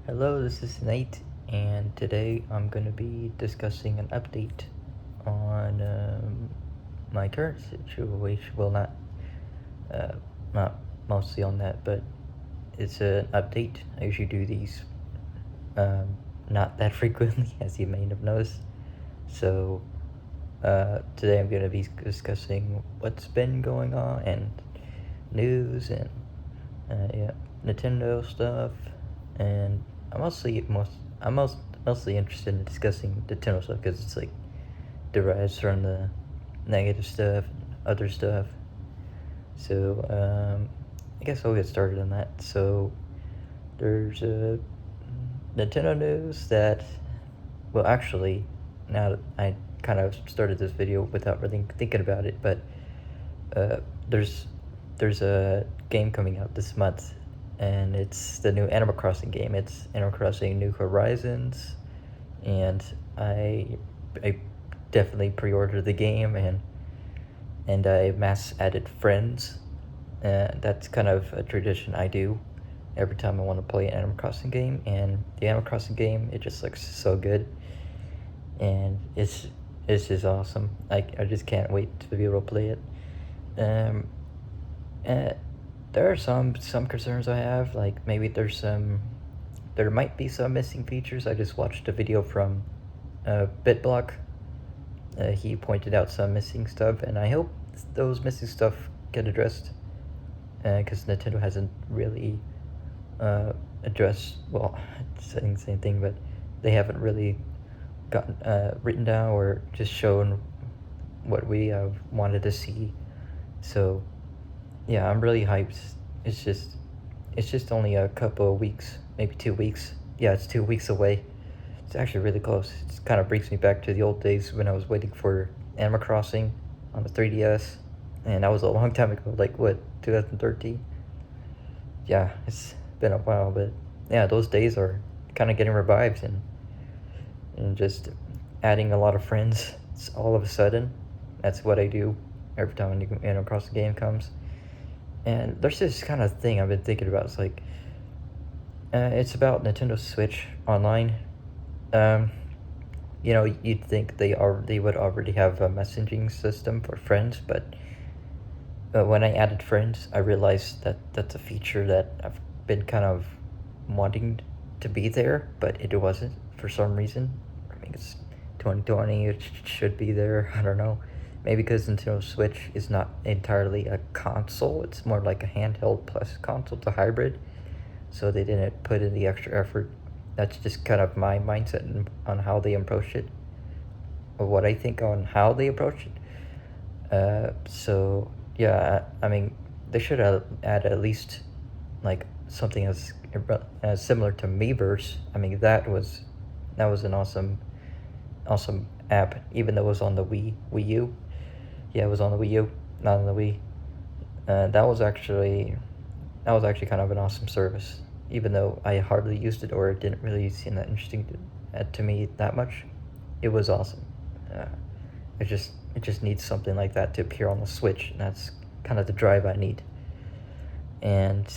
Hello, this is Nate, and today I'm going to be discussing an update on my current situation. Well, uh, not mostly on that, but it's an update. I usually do these not that frequently, as you may have noticed. So, today I'm going to be discussing what's been going on and news and yeah, Nintendo stuff, and I'm mostly interested in discussing Nintendo stuff because it's like derives from the negative stuff and other stuff. So I guess I'll get started on that. So there's a Nintendo news that, well, actually, now that I kind of started this video without really thinking about it, but uh, there's there's a game coming out this month, and it's the new Animal Crossing game. It's Animal Crossing New Horizons, and I definitely pre-ordered the game, and I mass added friends. That's kind of a tradition I do every time I want to play an Animal Crossing game, and the Animal Crossing game, it just looks so good, and it's just awesome. I just can't wait to be able to play it. Um, uh, there are some concerns I have, like maybe there might be some missing features. I just watched a video from BitBlock. He pointed out some missing stuff, and I hope those missing stuff get addressed, because Nintendo hasn't really addressed, well, saying the same thing, but they haven't really gotten written down or just shown what we wanted to see. So yeah, I'm really hyped. It's just it's just only a couple of weeks, maybe 2 weeks. Yeah, it's 2 weeks away. It's actually really close. It kind of brings me back to the old days when I was waiting for Animal Crossing on the 3DS, and that was a long time ago, like what, 2013? Yeah, it's been a while, but yeah, those days are kind of getting revived, and just adding a lot of friends. It's all of a sudden. That's what I do every time a new Animal Crossing game comes. And there's this kind of thing I've been thinking about. It's like, it's about Nintendo Switch Online. Um, you'd think they would already have a messaging system for friends, but when I added friends, I realized that that's a feature that I've been kind of wanting to be there, but it wasn't for some reason. I mean, it's 2020, it should be there. I don't know. Maybe because Nintendo Switch is not entirely a console, it's more like a handheld plus console, it's a hybrid. So they didn't put in the extra effort. That's just kind of my mindset on how they approach it, or what I think on how they approach it. So yeah, I mean, they should add at least like something as similar to Miiverse. I mean, that was an awesome app, even though it was on the Wii U. Yeah, it was on the Wii U, not on the Wii. That was actually kind of an awesome service, even though I hardly used it or it didn't really seem that interesting to me that much. It was awesome. Uh, it just needs something like that to appear on the Switch, and that's kind of the drive I need. And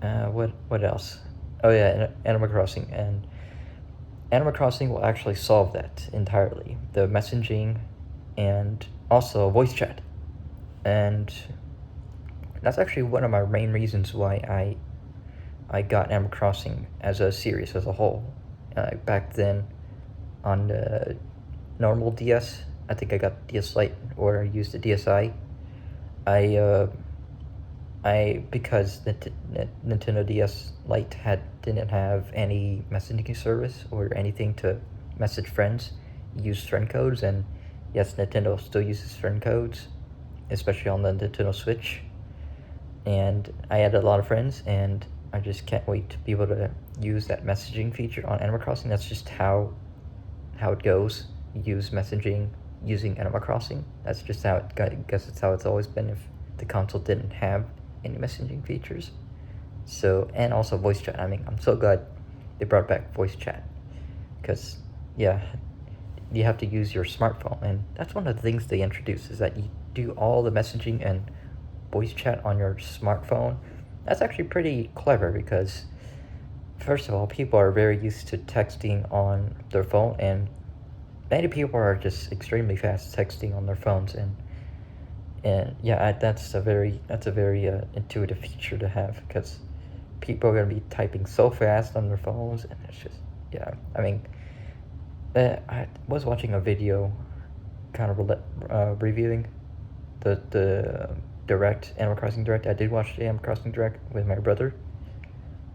what else? Oh yeah, Animal Crossing, and Animal Crossing will actually solve that entirely. The messaging and also voice chat. And that's actually one of my main reasons why I got Animal Crossing as a series as a whole. Back then, on the normal DS, I think I got DS Lite or I used the DSi. I because the Nintendo DS Lite didn't have any messaging service or anything to message friends, use friend codes, and yes, Nintendo still uses friend codes, especially on the Nintendo Switch. And I had a lot of friends, and I just can't wait to be able to use that messaging feature on Animal Crossing. That's just how it goes. Use messaging using Animal Crossing. That's just how it got. I guess it's how it's always been. If the console didn't have any messaging features, so, and also voice chat. I mean, I'm so glad they brought back voice chat, because yeah, you have to use your smartphone, and that's one of the things they introduced, is that you do all the messaging and voice chat on your smartphone. That's actually pretty clever, because first of all, people are very used to texting on their phone, and many people are just extremely fast texting on their phones, and yeah, that's a very intuitive feature to have, because people are gonna be typing so fast on their phones, and it's just, yeah. I mean, I was watching a video, kind of reviewing the Direct, Animal Crossing Direct. I did watch the Animal Crossing Direct with my brother,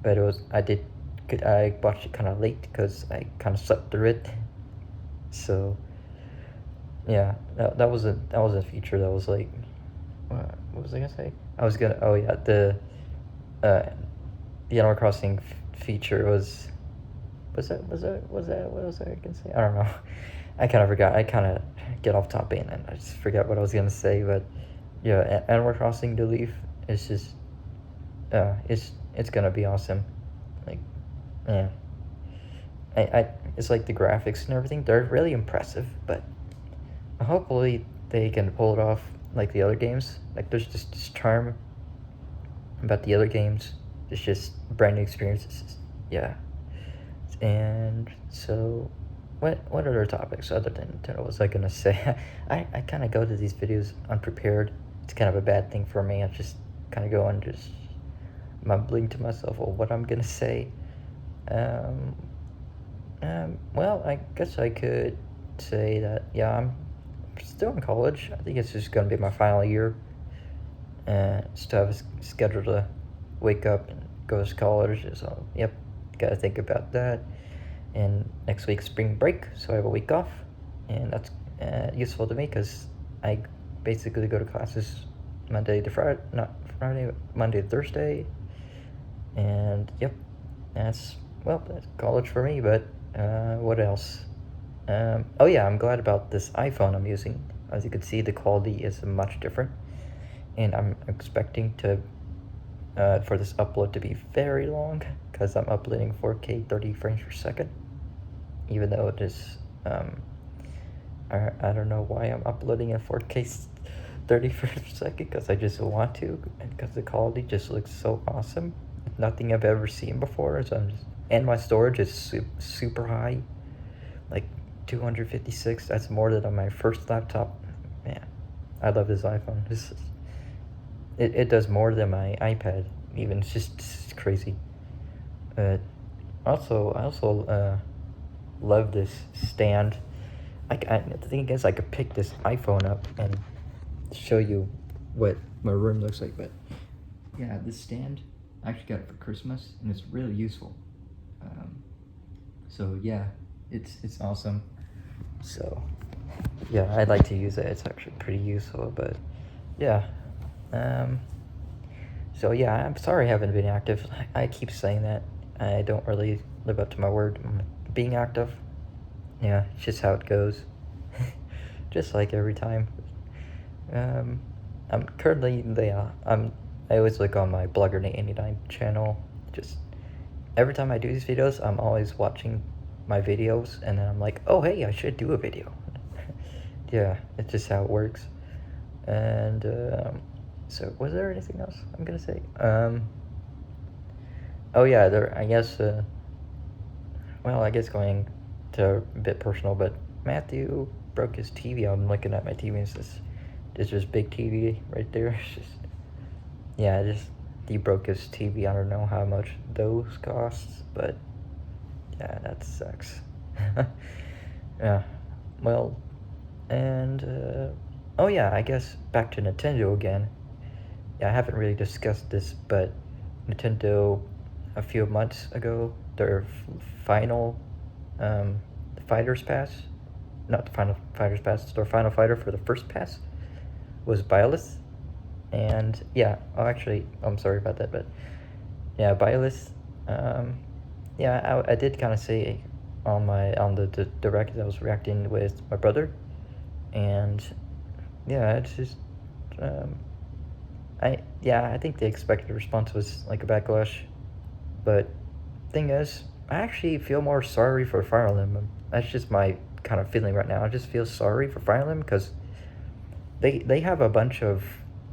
but I watched it kind of late because I kind of slept through it. So yeah, that was a feature that was like, what was I gonna say? Oh yeah, uh the Animal Crossing feature was that what was I gonna say? I don't know. I kind of forgot. I kind of get off topic and I just forgot what I was gonna say. But yeah, Animal Crossing New Leaf is just it's gonna be awesome. Like, yeah, I it's like the graphics and everything. They're really impressive, but hopefully they can pull it off like the other games. Like, there's just this charm about the other games. It's just brand new experiences. Yeah. And so, what other topics other than Nintendo was I gonna say? I kind of go to these videos unprepared. It's kind of a bad thing for me. I just kind of go and just mumbling to myself, well, what I'm gonna say. Um, well, I guess I could say that, yeah, I'm still in college. I think it's just gonna be my final year. Still have a schedule to wake up and go to college. So, yep, gotta think about that. And next week's spring break, so I have a week off, and that's useful to me because I basically go to classes Monday to Friday, not Friday, but Monday to Thursday, and yep, that's college for me. But what else? Oh yeah, I'm glad about this iPhone I'm using. As you can see, the quality is much different, and I'm expecting to for this upload to be very long because I'm uploading 4K 30 frames per second, even though it is I don't know why I'm uploading in 4K 30 frames per second, because I just want to, and because the quality just looks so awesome. Nothing I've ever seen before. So and my storage is super high, like 256. That's more than on my first laptop. Man, I love this iPhone. It does more than my iPad even. It's just crazy. I also love this stand. The thing is, I could pick this iPhone up and show you what my room looks like. But yeah, this stand, I actually got it for Christmas, and it's really useful. So yeah, it's awesome. So yeah, I'd like to use it. It's actually pretty useful. But yeah, so yeah, I'm sorry I haven't been active. I keep saying that. I don't really live up to my word. Being active, yeah, it's just how it goes. Just like every time. I'm currently I always look on my Blogger89 channel. Just every time I do these videos, I'm always watching my videos, and then I'm like, oh hey, I should do a video. Yeah, it's just how it works. And so was there anything else I'm gonna say? Oh yeah, I guess. Well, I guess going to a bit personal, but Matthew broke his TV. I'm looking at my TV, and it's just big TV right there. It's just, yeah, he broke his TV. I don't know how much those costs, but yeah, that sucks. Yeah, well, and oh yeah, I guess back to Nintendo again. Yeah, I haven't really discussed this, but Nintendo, a few months ago, their final Fighters Pass, not the final Fighters Pass, their final fighter for the first pass was Byleth. And yeah, oh, actually, I'm sorry about that, but yeah, Byleth. Yeah, I did kind of say on the direct that I was reacting with my brother, and yeah, it's just I think the expected response was like a backlash, but thing is, I actually feel more sorry for Fire Emblem. That's just my kind of feeling right now. I just feel sorry for Fire Emblem because they have a bunch of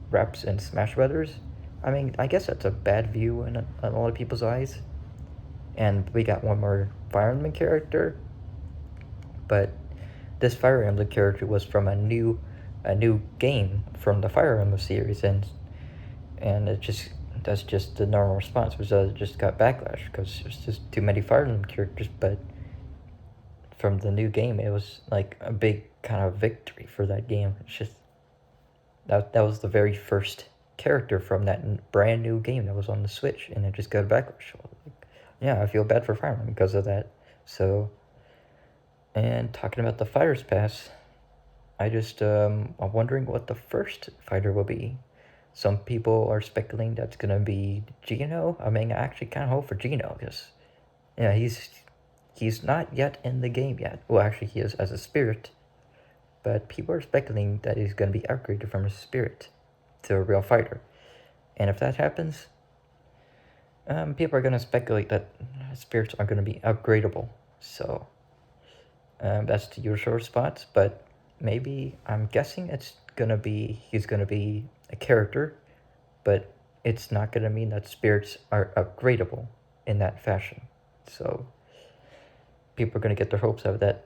reps in Smash Brothers. I mean, I guess that's a bad view in a lot of people's eyes. and we got one more Fire Emblem character, but this Fire Emblem character was from a new game from the Fire Emblem series, and that's just the normal response, was it just got backlash because there's just too many Fire Emblem characters. But from the new game, it was like a big kind of victory for that game. It's just that was the very first character from that brand new game that was on the Switch, and it just got backlash. Yeah, I feel bad for Fire Emblem because of that. So, and talking about the Fighters Pass, I'm wondering what the first fighter will be. Some people are speculating that's gonna be Geno. I mean, I actually kind of hope for Geno because, yeah, he's not yet in the game yet. Well, actually, he is as a spirit, but people are speculating that he's gonna be upgraded from a spirit to a real fighter. And if that happens, people are gonna speculate that spirits are gonna be upgradable. So that's the usual response, but maybe I'm guessing he's gonna be a character, but it's not gonna mean that spirits are upgradable in that fashion. So people are gonna get their hopes up that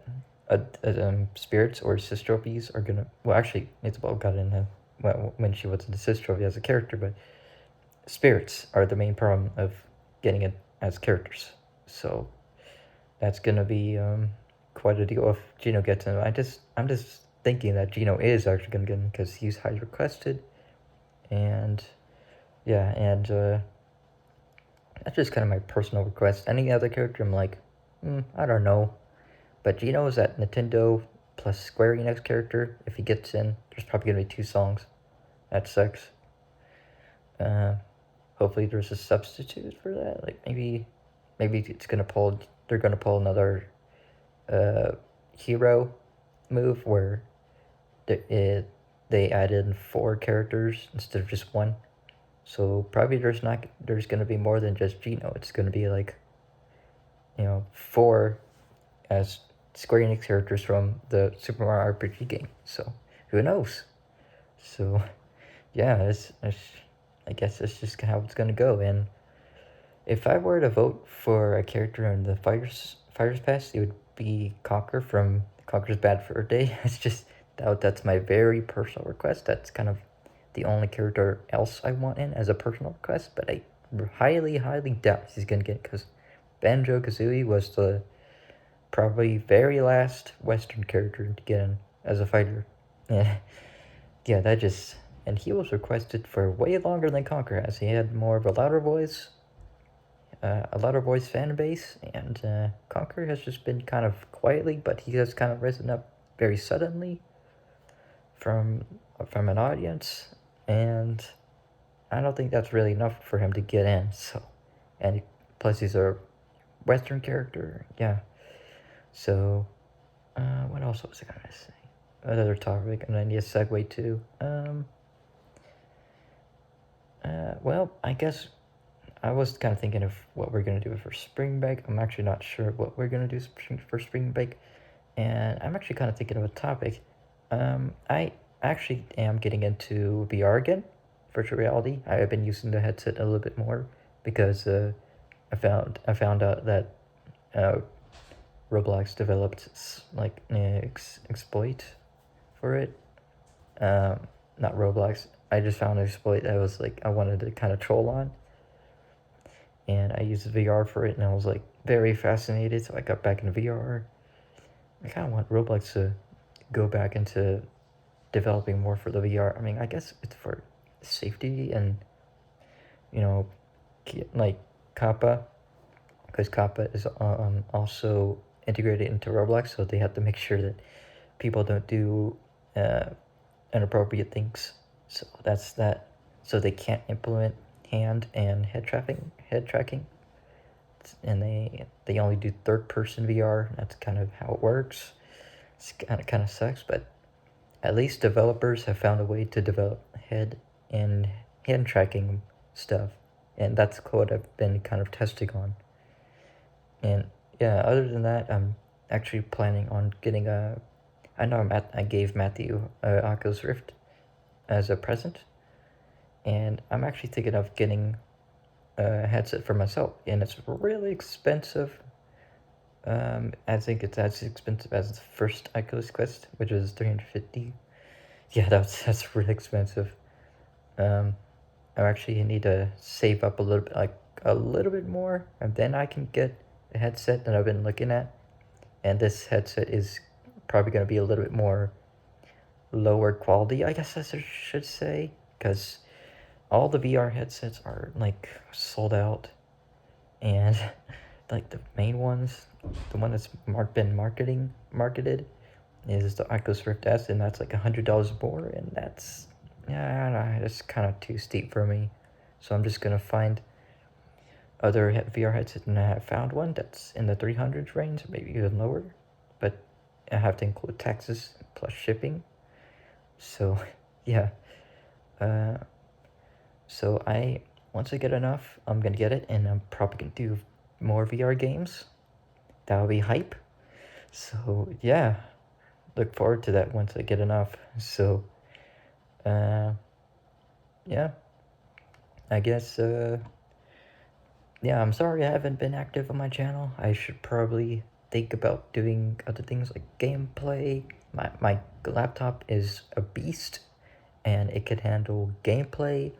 spirits or Sistrophies are gonna. Well, actually, Isabelle got in when she was in the Sistrophy as a character, but spirits are the main problem of getting it as characters. So that's gonna be quite a deal if Geno gets him. I'm just thinking that Geno is actually gonna get him because he's highly requested, and yeah, and that's just kind of my personal request. Any other character, I'm like, I don't know, but Geno is that Nintendo plus Square Enix character. If he gets in, there's probably gonna be 2 songs. That sucks. Hopefully there's a substitute for that. Like maybe they're gonna pull another hero move where they added 4 characters instead of just 1. So probably there's gonna be more than just Geno. It's gonna be like, 4 as Square Enix characters from the Super Mario RPG game. So who knows? So yeah, I guess that's just how it's gonna go. And if I were to vote for a character in the Fighters Pass, it would be Conker from Conker's Bad Fur Day. It's just that's my very personal request. That's kind of the only character else I want in as a personal request, but I highly, highly doubt he's gonna get, because Banjo-Kazooie was the probably very last Western character to get in as a fighter. Yeah, yeah, and he was requested for way longer than Conker has. He had more of a louder voice fan base, and Conker has just been kind of quietly, but he has kind of risen up very suddenly from an audience, and I don't think that's really enough for him to get in. So, and plus he's a Western character, yeah. So, what else was I gonna say? Another topic, and I need a segue to. Well, I guess I was kind of thinking of what we're gonna do for spring break. I'm actually not sure what we're gonna do for spring break, and I'm actually kind of thinking of a topic. I actually am getting into VR again, virtual reality. I have been using the headset a little bit more because I found out that Roblox developed like an exploit for it. Not Roblox. I just found an exploit that was like I wanted to kind of troll on, and I used VR for it, and I was like very fascinated. So I got back into VR. I kind of want Roblox to go back into developing more for the VR. I mean, I guess it's for safety and like Kappa, because Kappa is also integrated into Roblox, so they have to make sure that people don't do inappropriate things. So that's that. So they can't implement hand and head tracking, and they only do third person VR. That's kind of how it works. It's kind of sucks, but at least developers have found a way to develop head and hand tracking stuff, and that's what I've been kind of testing on. And yeah, other than that, I'm actually planning on getting I know I gave Matthew Oculus Rift as a present, and I'm actually thinking of getting headset for myself, and it's really expensive. I think it's as expensive as the first Oculus Quest, which was 350. Yeah, that's really expensive. I actually need to save up a little bit, like a little bit more, and then I can get the headset that I've been looking at. And this headset is probably going to be a little bit more lower quality, I guess I should say, because all the VR headsets are like sold out, and like the main ones, the one that's been marketed is the Oculus Rift S, and that's like $100 more, and that's, yeah, I don't know, that's kind of too steep for me. So I'm just gonna find other VR headsets, and I have found one that's in the 300s range, maybe even lower, but I have to include taxes plus shipping. So yeah, so once I get enough, I'm gonna get it, and I'm probably gonna do more VR games. That'll be hype. So yeah, look forward to that once I get enough. So yeah, I guess yeah, I'm sorry I haven't been active on my channel. I should probably think about doing other things like gameplay. My laptop is a beast, and it could handle gameplay,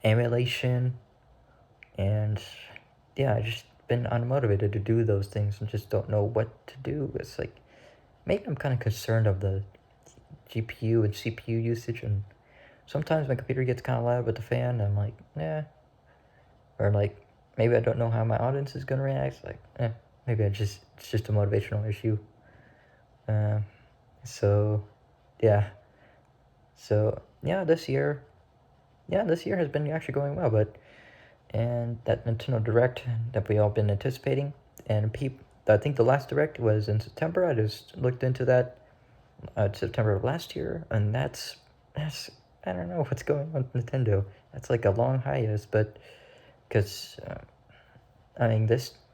emulation, and yeah, I just been unmotivated to do those things and just don't know what to do. It's like, maybe I'm kind of concerned of the GPU and CPU usage, and sometimes my computer gets kind of loud with the fan, and I'm like, yeah. Or like, maybe I don't know how my audience is gonna react. Like, maybe it's just a motivational issue. So, yeah. So yeah, this year has been actually going well, but and that Nintendo Direct that we all been anticipating, and I think the last Direct was in September. I just looked into that, September of last year, and that's I don't know what's going on with Nintendo. That's like a long hiatus, but because I mean,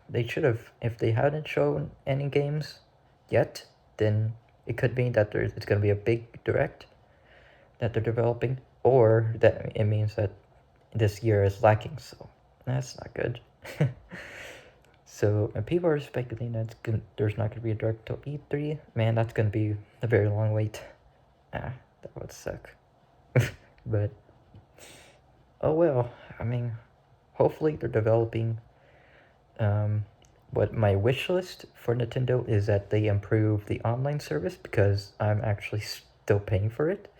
they should have, if they hadn't shown any games yet, then it could mean that it's going to be a big Direct that they're developing, or that it means that this year is lacking. So that's not good. So, and people are speculating that there's not going to be a Direct till E3. Man, that's going to be a very long wait. That would suck. But oh well. I mean, hopefully they're developing. What my wish list for Nintendo is that they improve the online service, because I'm actually still paying for it.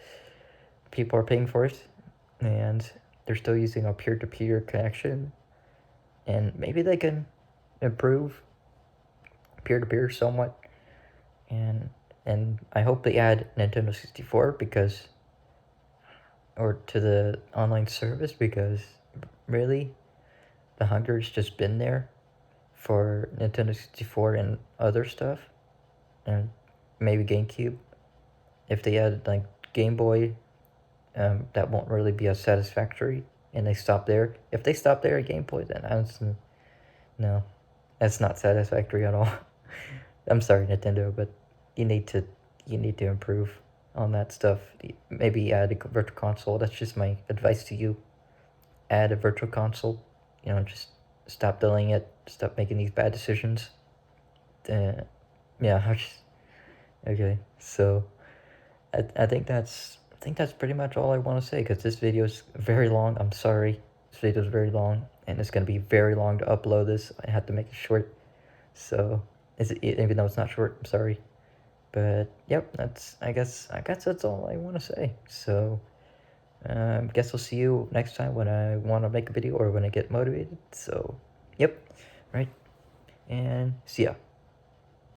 People are paying for it, and they're still using a peer-to-peer connection, and maybe they can improve peer-to-peer somewhat, and I hope they add Nintendo 64 because, or to the online service, because really the hunger's just been there for Nintendo 64 and other stuff, and maybe GameCube. If they add like Game Boy, that won't really be as satisfactory, and they stop there. If they stop there at Game Boy, then no, that's not satisfactory at all. I'm sorry, Nintendo, but you need to improve on that stuff. Maybe add a virtual console. That's just my advice to you. Add a virtual console. Just stop delaying it. Stop making these bad decisions. Yeah. Okay. So, I think that's pretty much all I want to say, because this video is very long. I'm sorry. This video is very long, and it's gonna be very long to upload this. I had to make it short. So, even though it's not short, I'm sorry. But yep, I guess that's all I want to say. So, guess I'll see you next time when I want to make a video or when I get motivated. So, yep, right, and see ya.